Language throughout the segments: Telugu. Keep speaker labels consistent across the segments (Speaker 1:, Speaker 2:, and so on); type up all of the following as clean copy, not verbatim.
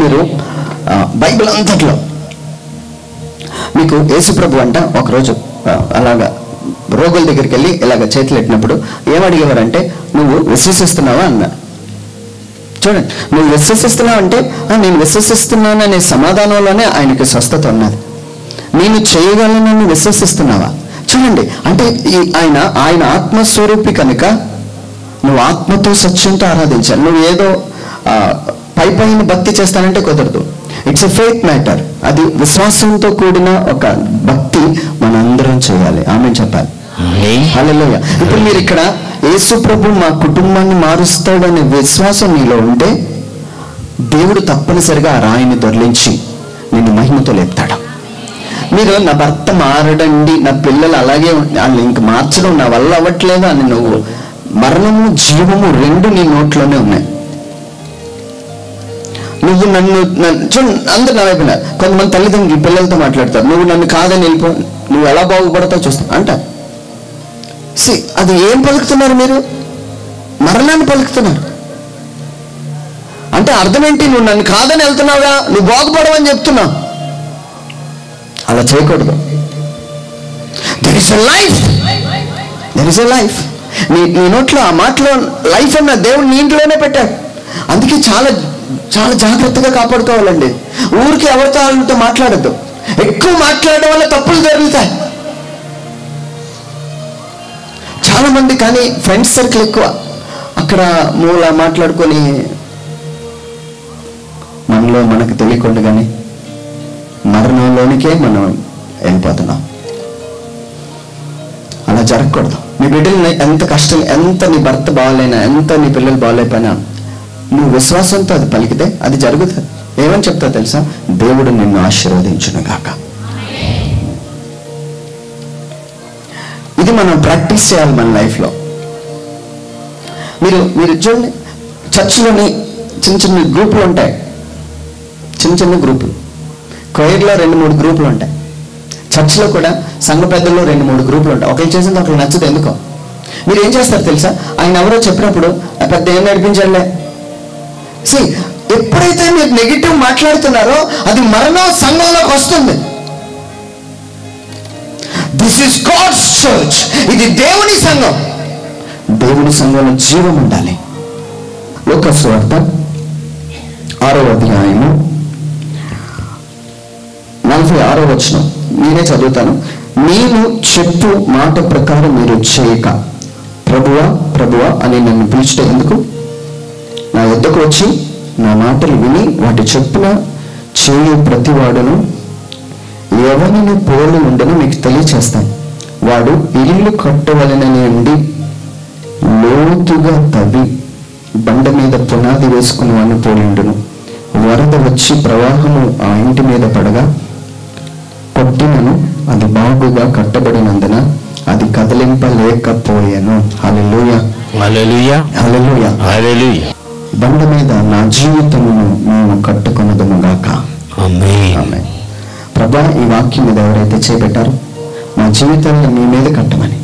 Speaker 1: మీరు బైబిల్ అంతట్లో మీకు యేసుప్రభు అంట ఒకరోజు అలాగా రోగుల దగ్గరికి వెళ్ళి ఇలాగ చేతులు ఎట్టినప్పుడు ఏమడిగేవారంటే, నువ్వు విశ్వసిస్తున్నావా అన్నారు. చూడండి, నువ్వు విశ్వసిస్తున్నావు అంటే నేను విశ్వసిస్తున్నాననే సమాధానంలోనే ఆయనకి స్వస్థత ఉన్నది. నేను చేయగలనని విశ్వసిస్తున్నావా? చూడండి, అంటే ఆయన ఆత్మస్వరూపి కనుక నువ్వు ఆత్మతో సత్యంతో ఆరాధించాలి. నువ్వు ఏదో పైన భక్తి చేస్తానంటే కుదరదు. It's a faith matter. అది విశ్వాసంతో కూడిన ఒక భక్తి మనందరం చేయాలి. ఆమేన్ చెప్పాలి. హల్లెలూయా. ఇప్పుడు మీరు ఇక్కడ యేసు ప్రభు మా కుటుంబాన్ని మారుస్తాడనే విశ్వాసం నీలో ఉంటే దేవుడు తప్పనిసరిగా ఆ రాయిని దొర్లించి నిన్ను మహిమతో లేపుతాడు. మీరు నా భర్త మారడండి, నా పిల్లలు అలాగే వాళ్ళు ఇంక మార్చడం నా వల్ల అవ్వట్లేదు అని నువ్వు, మరణము జీవము రెండు నీ నోట్లోనే ఉన్నాయి. నువ్వు నన్ను అందరు నా వైపున కొంతమంది తల్లిదండ్రులు పిల్లలతో మాట్లాడతారు, నువ్వు నన్ను కాదని వెళ్ళిపో, నువ్వు ఎలా బాగుపడతావు చూస్తావు అంటారు. అది ఏం పలుకుతున్నారు మీరు? మరణాన్ని పలుకుతున్నారు. అంటే అర్థం ఏంటి? నువ్వు నన్ను కాదని వెళ్తున్నావుగా, నువ్వు బాగుపడవని చెప్తున్నావు. అలా చేయకూడదు. There is a life, there is a life. నీ నోట్లో ఆ మాటలో లైఫ్ అన్న దేవుడు నీ ఇంట్లోనే పెట్టాడు. అందుకే చాలా చాలా జాగ్రత్తగా కాపాడుకోవాలండి. ఊరికి ఎవరితో వాళ్ళతో మాట్లాడద్దు. ఎక్కువ మాట్లాడడం వల్ల తప్పులు జరుగుతాయి. చాలా మంది కానీ ఫ్రెండ్స్ సర్కిల్ ఎక్కువ, అక్కడ మూల మాట్లాడుకొని మనలో మనకు తెలియకుండానే మరణంలోనికే మనం వెళ్ళిపోతున్నాం. అలా జరగకూడదు. నీ బిడ్డలు ఎంత కష్టం, ఎంత నీ భర్త బాగాలేనా, ఎంత నీ పిల్లలు బాగాలేకపోయినా నువ్వు విశ్వాసంతో అది పలికితే అది జరుగుతుంది. ఏమని చెప్తా తెలుసా? దేవుడు నిన్ను ఆశీర్వదించును గాక. ఇది మనం ప్రాక్టీస్ చేయాలి మన లైఫ్లో. మీరు చూడండి, చర్చిలోని చిన్న చిన్న గ్రూపులు ఉంటాయి. చిన్న చిన్న గ్రూపులు, కొయిర్లో 2-3 గ్రూపులు ఉంటాయి. చర్చిలో కూడా సంఘ పెద్దల్లో 2-3 గ్రూపులు ఉంటాయి. ఒకరు చేసింది ఒకరు నచ్చదు. ఎందుకో మీరు ఏం చేస్తారు తెలుసా? ఆయన ఎవరో చెప్పినప్పుడు పెద్ద ఏం నడిపించాలే. ఎప్పుడైతే మీరు నెగిటివ్ మాట్లాడుతున్నారో అది మరణం సంఘంలోకి వస్తుంది. This is God's church. ఇది దేవుని సంఘం. దేవుని సంఘంలో జీవం ఉండాలి. లూకా సువార్త 6వ అధ్యాయము 46వ వచనం నేనే చదువుతాను. నేను చెప్పు మాట ప్రకారం మీరు చేయక ప్రభువా ప్రభువా అని నన్ను పిలిచుట ఎందుకు? నా యొద్దకు వచ్చి నా మాటలు విని వాటి చొప్పున చేయు ప్రతివాడును ఎవరిని పోలి ఉండను మీకు తెలియచేస్తాను. వాడు ఇల్లు కట్టవలనని ఉండి లోతుగా తవ్వి బండ మీద పునాది వేసుకుని వాడిని పోలి ఉండును. వరద వచ్చి ప్రవాహము ఆ ఇంటి మీద పడగా కొట్టినను అది బాగుగా కట్టబడినందున అది కదిలింపలేకపోయాను. హల్లెలూయా, హల్లెలూయా, హల్లెలూయా, హల్లెలూయా. బండ మీద నా జీవితమును మేము కట్టుకొనదము గాక. ఆమేన్, ఆమేన్. ప్రభా, ఈ వాక్యం మీద ఎవరైతే చేపట్టారో మా జీవితాన్ని మీ మీద కట్టమని,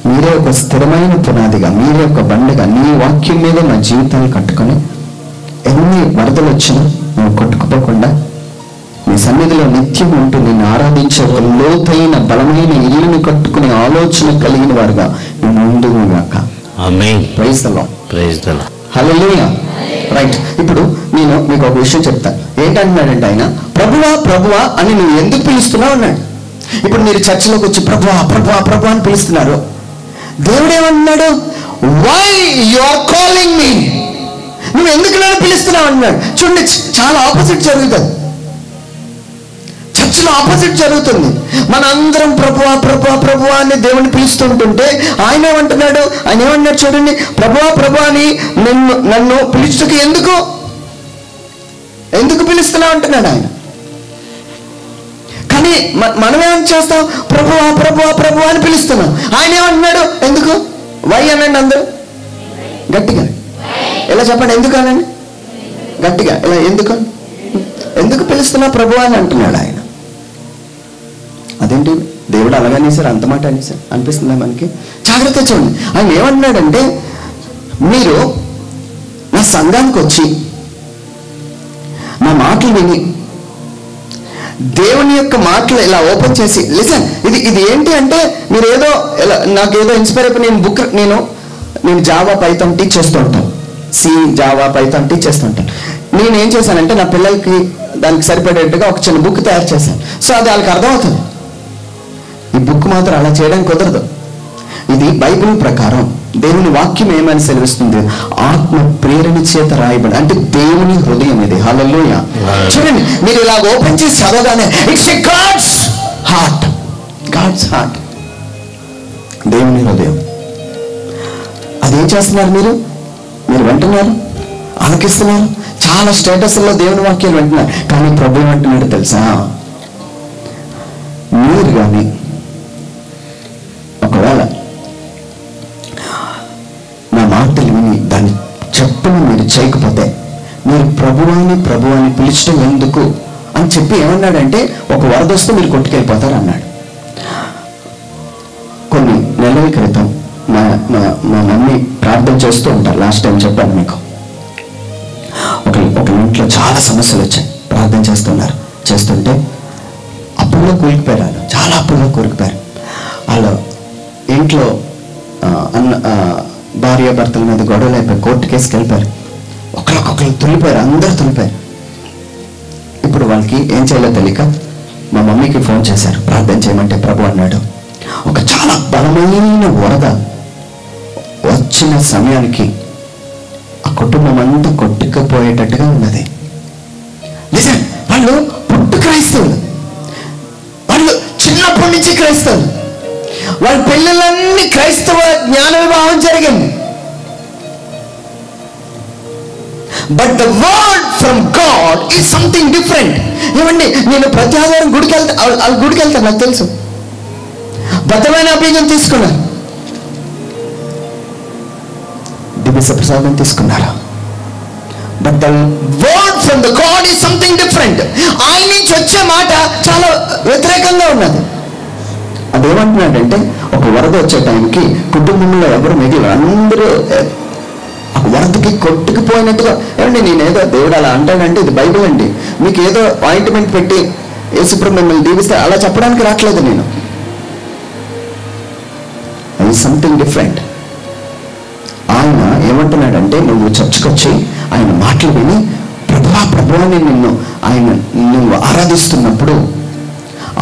Speaker 1: మీరే ఒక స్థిరమైన పునాదిగా, మీరే ఒక బండగా నీ వాక్యం మీద మా జీవితాన్ని కట్టుకొని ఎన్ని వరదలు వచ్చినా నువ్వు కొట్టుకుపోకుండా నీ సన్నిధిలో నిత్యం ఉంటూ నిన్ను ఆరాధించే ఒక లోతైన బలమైన ఇల్లుని కట్టుకునే ఆలోచన కలిగిన వారుగా మేము ముందుకు గాక. Amen. Praise the Lord, praise the Lord, hallelujah. Right. ఇప్పుడు నేను మీకు ఒక విషయం చెప్తాను. ఏంటంటున్నాడంటే ఆయన, ప్రభువా ప్రభువా అని నువ్వు ఎందుకు పిలుస్తున్నావు అన్నాడు. ఇప్పుడు మీరు చర్చలోకి వచ్చి ప్రభువా ప్రభువా ప్రభువా అని పిలుస్తున్నారు. దేవుడు ఏమన్నాడు? Why you are calling me? నువ్వు ఎందుకు నన్ను పిలుస్తున్నావు అన్నాడు. చూడండి, చాలా ఆపోజిట్ జరుగుతుంది. చర్చిలో ఆపోజిట్ జరుగుతుంది. మన అందరం ప్రభువా ప్రభువా ప్రభువా అని దేవుని పిలుస్తుంటుంటే ఆయన ఏమంటున్నాడు? ఆయన ఏమన్నాడు చూడండి, ప్రభువా ప్రభువా అని నన్ను పిలుచుటకు ఎందుకు పిలుస్తున్నావు అంటున్నాడు ఆయన. కానీ మనం ఏమని చేస్తాం? ప్రభువా ప్రభువా ప్రభువా అని పిలుస్తున్నాం. ఆయన ఏమంటున్నాడు? ఎందుకు? వై అనండి అందరూ గట్టిగా. ఎలా చెప్పండి? ఎందుకు అనండి గట్టిగా. ఇలా ఎందుకు పిలుస్తున్నా ప్రభువా అని అంటున్నాడు ఆయన. అదేంటి దేవుడు అలాగనే సార్, అంత మాట అని సార్ అనిపిస్తుందా మనకి? జాగ్రత్త చూడండి. ఆయన ఏమన్నాడంటే, మీరు నా సంఘానికి వచ్చి నా మాటలు విని దేవుని యొక్క మాటలు ఇలా ఓపెన్ చేసి లిసన్, ఇది ఏంటి అంటే మీరు ఏదో ఇలా నాకేదో ఇన్స్పైర్ అయిపోయి నేను జావా పైథాన్ టీచ్ చేస్తూ ఉంటాను, జావా పైథాన్ టీచ్ చేస్తూ ఉంటాను. నేను ఏం చేశానంటే నా పిల్లలకి దానికి సరిపడేట్టుగా ఒక చిన్న బుక్ తయారు చేశాను. సో అది వాళ్ళకి అర్థమవుతుంది. ఈ బుక్ మాత్రం అలా చేయడానికి కుదరదు. ఇది బైబిల్ ప్రకారం దేవుని వాక్యం ఏమని సెలవిస్తుంది, ఆత్మ ప్రేరణ చేత రాయబడి, అంటే దేవుని హృదయం ఇది. హల్లెలూయా. చూడండి, మీరు ఇలా ఓపెన్ చేసి చదవగానే it's a God's heart, God's heart, దేవుని హృదయం. అదేం చేస్తున్నారు మీరు వింటున్నారు, ఆలకిస్తున్నారు, చాలా స్టేటస్లో దేవుని వాక్యాలు వింటున్నారు. కానీ ప్రభు ఏమంటున్నాడు తెలుసా, మీరు కానీ ఒకవేళ నా మాటలు విని దాన్ని చెప్పని మీరు చేయకపోతే మీరు ప్రభువాన్ని పిలిచడం ఎందుకు అని చెప్పి ఏమన్నాడంటే, ఒక వరద వస్తే మీరు కొట్టుకెళ్ళిపోతారు అన్నాడు. కొన్ని నెలల క్రితం మా మమ్మీ ప్రార్థన చేస్తూ ఉంటారు. లాస్ట్ టైం చెప్పాను మీకు. ఒక ఇంట్లో చాలా సమస్యలు వచ్చాయి, ప్రార్థన చేస్తుంటే అప్పుల్లో కూలికిపోయారు. చాలా అప్పుల్లో కూలికిపోయారు. వాళ్ళు ఇంట్లో భార్య భర్తల మీద గొడవలు అయిపోయి కోర్టు కేసుకి వెళ్ళిపోయారు. ఒకరికొకరు తులిపోయారు, అందరూ తులిపోయారు. ఇప్పుడు వాళ్ళకి ఏం చేయాలో తెలియక మా మమ్మీకి ఫోన్ చేశారు, ప్రార్థన చేయమంటే ప్రభు అన్నాడు. ఒక చాలా బలమైన వరద వచ్చిన సమయానికి ఆ కుటుంబం అంతా కొట్టుకుపోయేటట్టుగా ఉన్నది. నిజం, వాళ్ళు పుట్టు క్రైస్తవులు, వాళ్ళు చిన్నప్పటి నుంచి క్రైస్తవులు, వాళ్ళ పిల్లలన్నీ క్రైస్తవ జ్ఞాన వివాహం జరిగింది. But the word from God is something different. ఏమండి, నేను ప్రతి ఆధారం గుడికి వెళ్తాను, నాకు తెలుసు. బద్దమైన అభియోగం తీసుకున్నారు, దివ్య ప్రసాదం తీసుకున్నారు. But the word from the God is something different. ఆయన నుంచి వచ్చే మాట చాలా వ్యతిరేకంగా ఉన్నది. అదేమంటున్నాడంటే, ఒక వరద వచ్చే టైంకి కుటుంబంలో ఎవరు మిగిలిన అందరూ ఒక వరదకి కొట్టుకుపోయినట్టుగా. ఏమండి, నేనేదో దేవుడు అలా అంటాడంటే ఇది బైబిల్ అండి. మీకు ఏదో ఆయింట్మెంట్ పెట్టి యేసుప్రభు మిమ్మల్ని దీవిస్తే అలా చెప్పడానికి రావట్లేదు నేను. అది సంథింగ్ డిఫరెంట్. ఆయన ఏమంటున్నాడంటే, నువ్వు చర్చకొచ్చి ఆయన మాటలు విని ప్రభువాని నువ్వు ఆరాధిస్తున్నప్పుడు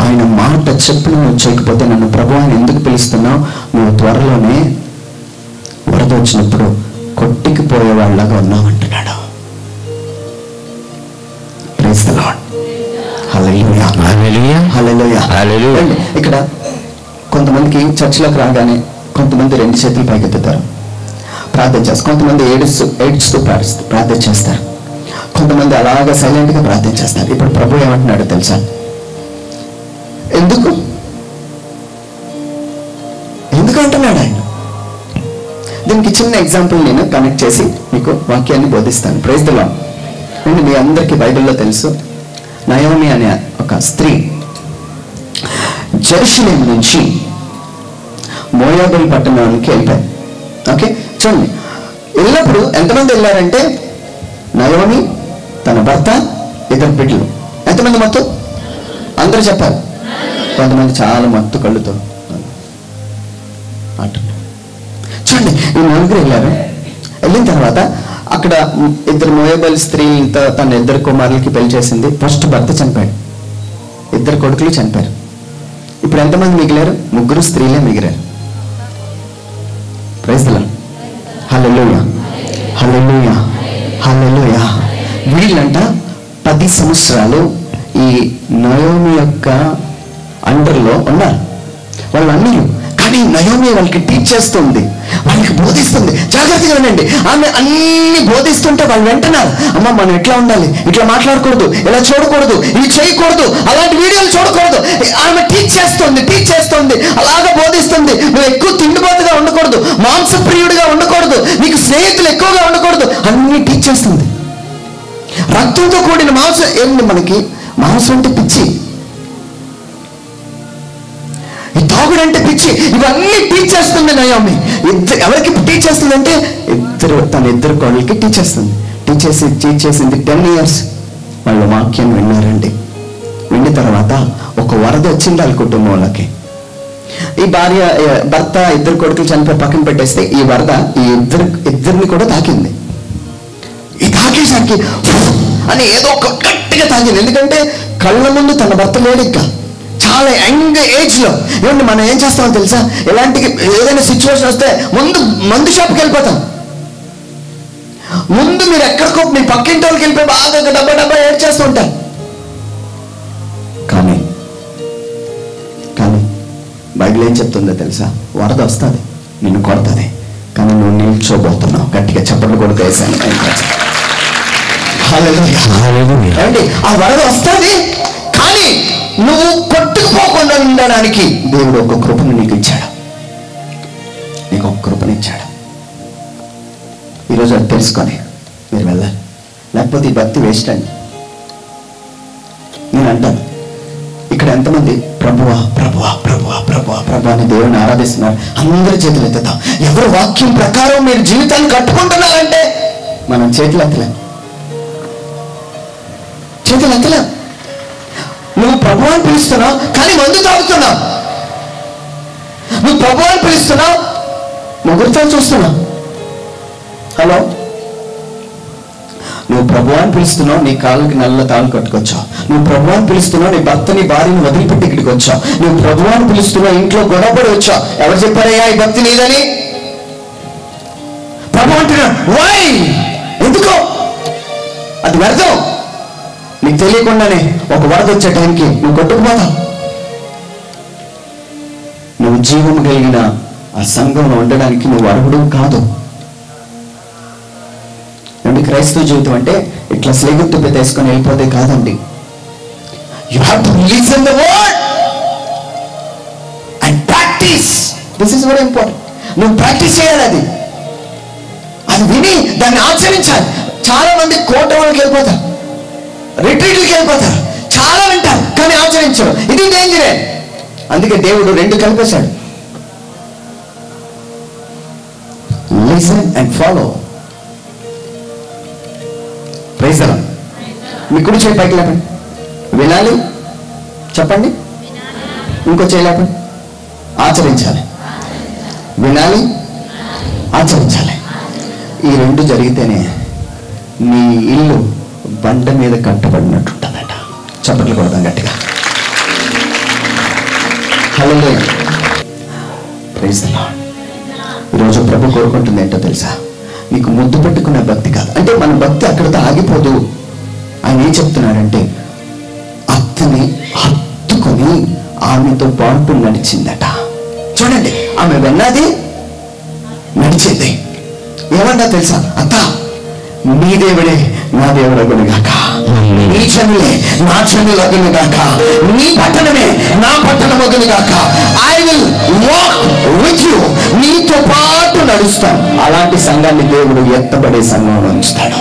Speaker 1: ఆయన మాట చెప్పిన నువ్వు చేయకపోతే నన్ను ప్రభువాని ఎందుకు పిలుస్తున్నావు, నువ్వు త్వరలోనే వరద వచ్చినప్పుడు కొట్టుకుపోయే వాళ్ళగా ఉన్నావు అంటున్నాడు. Praise the Lord. Hallelujah, hallelujah, hallelujah, hallelujah. ఇక్కడ కొంతమందికి చర్చిలోకి రాగానే కొంతమంది 2 చేతులు పైకెత్తుతారు, ప్రార్థన చేస్తారు. కొంతమంది ఏడుస్తూ ప్రార్థన చేస్తారు. కొంతమంది అలాగా సైలెంట్గా ప్రార్థన చేస్తారు. ఇప్పుడు ప్రభు ఏమంటున్నాడు తెలుసా, ఎందుకు అంటున్నాడు ఆయన. దీనికి చిన్న ఎగ్జాంపుల్ నేను కనెక్ట్ చేసి మీకు వాక్యాన్ని బోధిస్తాను. Praise the Lord. అండ్ మీ అందరికీ బైబిల్లో తెలుసు, నయోమి అనే ఒక స్త్రీ జెరూసలేం నుంచి మోయాబు పట్టణానికి వెళ్ళిపోయారు. ఓకే, చూడండి, వెళ్ళినప్పుడు ఎంతమంది వెళ్ళారంటే నయోమి, తన భర్త, 2 బిడ్డలు. ఎంతమంది మొత్తం? అందరూ చెప్పారు. కొంతమంది చాలా మత్తు కళ్ళుతో అంటున్నారు. చూడండి, ఈ 4 వెళ్ళారు. వెళ్ళిన తర్వాత అక్కడ 2 మోయాబు స్త్రీలతో తన 2 కుమారులకి పెళ్లి చేసింది. ఫస్ట్ భర్త చనిపోయాడు, 2 కొడుకులు చనిపోయారు. ఇప్పుడు ఎంతమంది మిగిలారు? 3 స్త్రీలే మిగిలారు. Praise the Lord. Hallelujah, hallelujah, hallelujah. వీళ్ళంట 10 సంవత్సరాలు ఈ నయోమి యొక్క అండర్లో ఉన్నారు. వాళ్ళు అన్నారు. కానీ నయోమి వాళ్ళకి టీచ్ చేస్తుంది, వాళ్ళకి బోధిస్తుంది. జాగ్రత్తగా వినండి. ఆమె అన్ని బోధిస్తుంటే వాళ్ళు వింటున్నారు. అమ్మ, మనం ఎట్లా ఉండాలి, ఇట్లా మాట్లాడకూడదు, ఇలా చూడకూడదు, ఇది చేయకూడదు, అలాంటి వీడియోలు చూడకూడదు. ఆమె టీచ్ చేస్తుంది, అలాగా బోధిస్తుంది. నువ్వు ఎక్కువ తిండిపోతుగా ఉండకూడదు, మాంసప్రియుడిగా ఉండకూడదు, నీకు స్నేహితులు ఎక్కువగా ఉండకూడదు, అన్ని టీచ్ చేస్తుంది. రక్తంతో కూడిన మాంసం ఏంటి? మనకి మాంసం అంటే పిచ్చి, ఈ తాగుడంటే పిచ్చి, ఇవన్నీ టీచ్ చేస్తుంది నయోమి. ఎవరికి టీచ్ చేస్తుందంటే తన 2 కోడలికి టీచ్ చేస్తుంది. టీచ్ చేసింది 10 years వాళ్ళు వాక్యం విన్నారండి. విన్న తర్వాత ఒక వరద వచ్చింది వాళ్ళ కుటుంబంలోకి. ఈ భర్త ఇద్దరు కొడుకులు చనిపోయి పక్కన పెట్టేస్తే ఈ వరద ఈ ఇద్దరిని కూడా తాకింది. ఈ తాకేసరికి అని ఏదో ఒక గట్టిగా తాకింది. ఎందుకంటే కళ్ళ ముందు తన భర్త లేడు, ఇంకా చాలా యంగ్ ఏజ్ లో. ఏమంటే మనం ఏం చేస్తామో తెలుసా, ఇలాంటి ఏదైనా సిచ్యువేషన్ వస్తే ముందు మందు షాప్కి వెళ్ళిపోతాం. ముందు మీరు ఎక్కడికో మీ పక్కింటి వాళ్ళకి వెళ్ళిపోయి బాగా డబ్బా ఏడ్ చేస్తూ ఉంటారు. కానీ బైబిల్ ఏం చెప్తుందో తెలుసా, వరద వస్తుంది, నిన్ను కొడుతుంది, కానీ నువ్వు నిల్చోబోతున్నావు. గట్టిగా చప్పట్లు కొడుతూ వేసాను. ఏమండి, ఆ వరద వస్తుంది, కానీ నువ్వు కొట్టుకుపోకుండా ఉండడానికి దేవుడు ఒక కృపను నీకు ఇచ్చాడు. నీకు ఒక కృపనిచ్చాడు. ఈరోజు అది తెలుసుకొని మీరు వెళ్ళాలి, లేకపోతే ఈ భక్తి వేస్ట్ అండి. నేను అంటాను, ఇక్కడ ఎంతమంది ప్రభువా ప్రభువా ప్రభువా ప్రభువా ప్రభు అని దేవుని ఆరాధిస్తున్నారు? అందరి చేతులు ఎత్తుతాం. ఎవరు వాక్యం ప్రకారం మీరు జీవితాన్ని కట్టుకుంటున్నారంటే మనం చేతులు ఎత్తలేం. నువ్వు ప్రభు అని పిలుస్తున్నావు, కానీ మందు తాగుతున్నావు. నువ్వు ప్రభు అని పిలుస్తున్నావు, ముగ్గురితో చూస్తున్నావు. హలో, నువ్వు ప్రభు అని పిలుస్తున్నావు, నీ కాళ్ళకి నల్ల తాళ్ళు కట్టుకొచ్చావు. నువ్వు ప్రభు అని పిలుస్తున్నావు, నీ భర్తని భార్యని వదిలిపెట్టి ఇక్కడికి వచ్చావు. నువ్వు ప్రభు అని పిలుస్తున్నావు, ఇంట్లో గొడవపడి వచ్చావు. ఎవరు చెప్పారయ్యా ఈ భక్తి నీదని? ప్రభు అంటున్నాడు. వై? ఎందుకో అది వ్యర్థం. నీకు తెలియకుండానే ఒక వరద వచ్చే టైంకి నువ్వు కొట్టుకుపోతావు. నువ్వు జీవం కలిగిన ఆ సంఘంలో ఉండడానికి నువ్వు అర్హుడు కాదు. క్రైస్తవ జీవితం అంటే ఇట్లా స్లేగుట్టు తీసుకొని వెళ్ళిపోతే కాదండి. You have to listen the word and practice. This is very important. నువ్వు ప్రాక్టీస్ చేయాలి, అది విని దాన్ని ఆచరించాలి. చాలా మంది కోట వాళ్ళకి వెళ్ళిపోతారు, రిట్రీట్లకి వెళ్ళిపోతారు, చాలా వింటారు కానీ ఆచరించరు. ఇది డేంజరే. అందుకే దేవుడు రెండు కలిపేశాడు, listen and follow. Praise the Lord. మీ కుడి చేయి పైకి లేపండి. వినాలి, చెప్పండి. ఇంకో చేయి లేపండి. ఆచరించాలి. వినాలి, ఆచరించాలి. ఈ రెండు జరిగితేనే నీ ఇల్లు బండ మీద కట్టబడినట్టుంటుందట. చప్పట్లు కొడదాం గట్టిగా. హల్లెలూయా. Praise the Lord. ఈరోజు ప్రభు కోరుకుంటుంది ఏంటో తెలుసా? నీకు ముద్దు పెట్టుకునే భక్తి కాదు. అంటే మన భక్తి అక్కడితో ఆగిపోదు. ఆయన ఏం చెప్తున్నాడంటే, అతని హత్తుకొని ఆమెతో పాటు నడిచిందట. చూడండి, ఆమె విన్నది, నడిచింది. ఏమన్నా తెలుసా? అత్త, నీ దేవుడే నా దేవుడగును గాక, నీ జనులే నా జనులగును గాక, నీ పట్టణమే నా పట్టణమగును గాక. I will walk with you. నీతో పాటు నడుస్తాను. అలాంటి సంఘాన్ని దేవుడు ఎత్తబడే సంఘంలో ఉంచుతాడు.